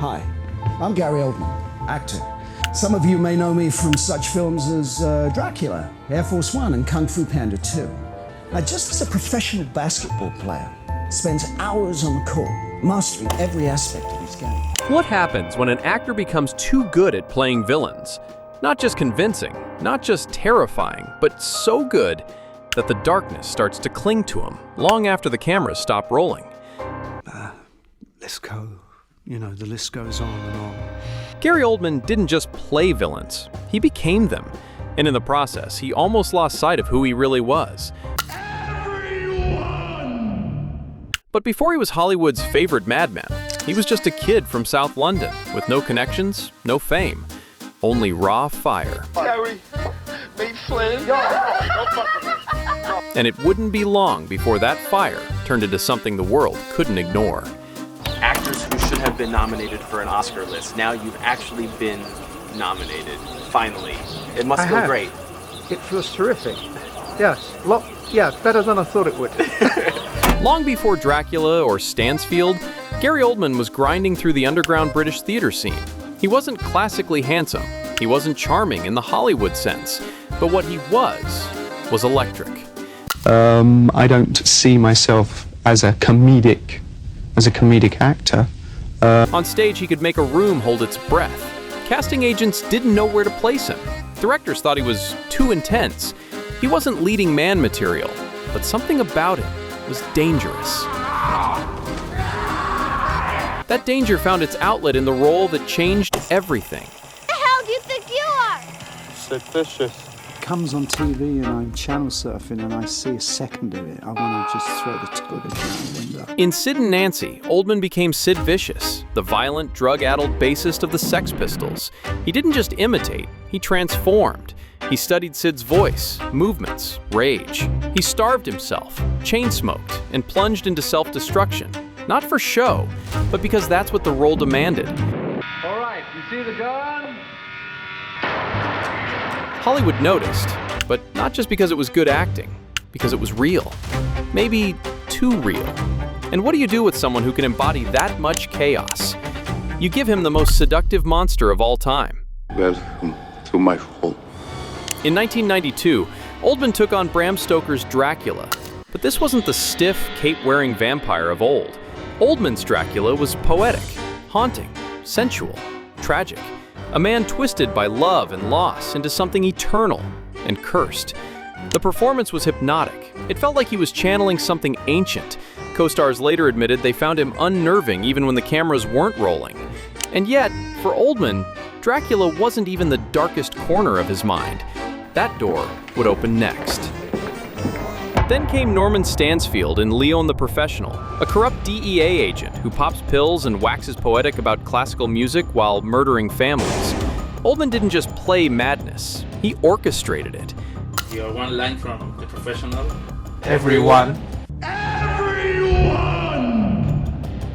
Hi, I'm Gary Oldman, actor. Some of you may know me from such films as Dracula, Air Force One, and Kung Fu Panda 2. Now, just as a professional basketball player spends hours on the court, mastering every aspect of his game. What happens when an actor becomes too good at playing villains? Not just convincing, not just terrifying, but so good that the darkness starts to cling to him long after the cameras stop rolling. The list goes on and on. Gary Oldman didn't just play villains, he became them. And in the process, he almost lost sight of who he really was. But before he was Hollywood's favorite madman, he was just a kid from South London with no connections, no fame, only raw fire. Gary, mate Flynn. And it wouldn't be long before that fire turned into something the world couldn't ignore. Actors who should have been nominated for an Oscar list, now you've actually been nominated, finally. It must feel great. It feels terrific. Yes, better than I thought it would. Long before Dracula or Stansfield, Gary Oldman was grinding through the underground British theater scene. He wasn't classically handsome, he wasn't charming in the Hollywood sense, but what he was electric. I don't see myself as a comedic actor. On stage, he could make a room hold its breath. Casting agents didn't know where to place him. Directors thought he was too intense. He wasn't leading man material, but something about him was dangerous. That danger found its outlet in the role that changed everything. Who the hell do you think you are? Sid Vicious. Comes on TV and I'm channel surfing and I see a second of it. I want to just throw the television out the window. In Sid and Nancy, Oldman became Sid Vicious, the violent, drug-addled bassist of the Sex Pistols. He didn't just imitate, he transformed. He studied Sid's voice, movements, rage. He starved himself, chain-smoked, and plunged into self-destruction. Not for show, but because that's what the role demanded. All right, you see the gun? Hollywood noticed, but not just because it was good acting, because it was real. Maybe too real. And what do you do with someone who can embody that much chaos? You give him the most seductive monster of all time. Welcome to my home. In 1992, Oldman took on Bram Stoker's Dracula, but this wasn't the stiff, cape-wearing vampire of old. Oldman's Dracula was poetic, haunting, sensual, tragic. A man twisted by love and loss into something eternal and cursed. The performance was hypnotic. It felt like he was channeling something ancient. Co-stars later admitted they found him unnerving even when the cameras weren't rolling. And yet, for Oldman, Dracula wasn't even the darkest corner of his mind. That door would open next. Then came Norman Stansfield in Leon the Professional, a corrupt DEA agent who pops pills and waxes poetic about classical music while murdering families. Oldman didn't just play madness, he orchestrated it. Your one line from The Professional. Everyone.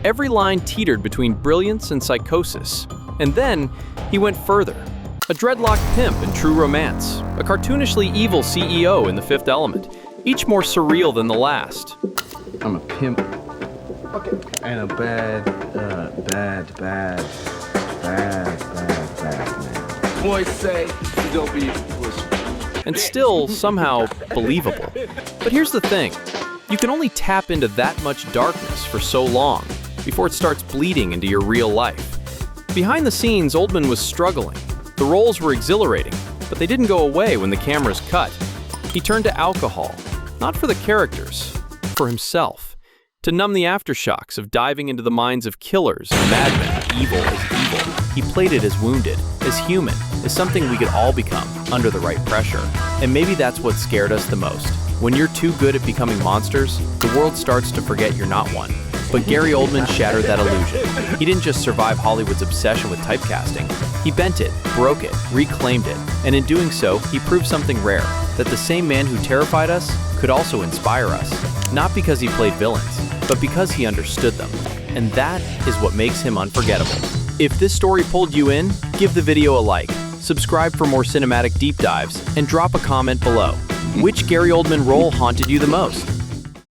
Every line teetered between brilliance and psychosis. And then, he went further. A dreadlocked pimp in True Romance, a cartoonishly evil CEO in The Fifth Element, each more surreal than the last. I'm a pimp. And a bad man. Boys say you don't be And still, somehow, believable. But here's the thing. You can only tap into that much darkness for so long before it starts bleeding into your real life. Behind the scenes, Oldman was struggling. The roles were exhilarating, but they didn't go away when the cameras cut. He turned to alcohol, not for the characters, for himself, to numb the aftershocks of diving into the minds of killers, madmen, evil as evil. He played it as wounded, as human, as something we could all become under the right pressure. And maybe that's what scared us the most. When you're too good at becoming monsters, the world starts to forget you're not one. But Gary Oldman shattered that illusion. He didn't just survive Hollywood's obsession with typecasting. He bent it, broke it, reclaimed it, and in doing so, he proved something rare, that the same man who terrified us could also inspire us. Not because he played villains, but because he understood them. And that is what makes him unforgettable. If this story pulled you in, give the video a like, subscribe for more cinematic deep dives, and drop a comment below. Which Gary Oldman role haunted you the most?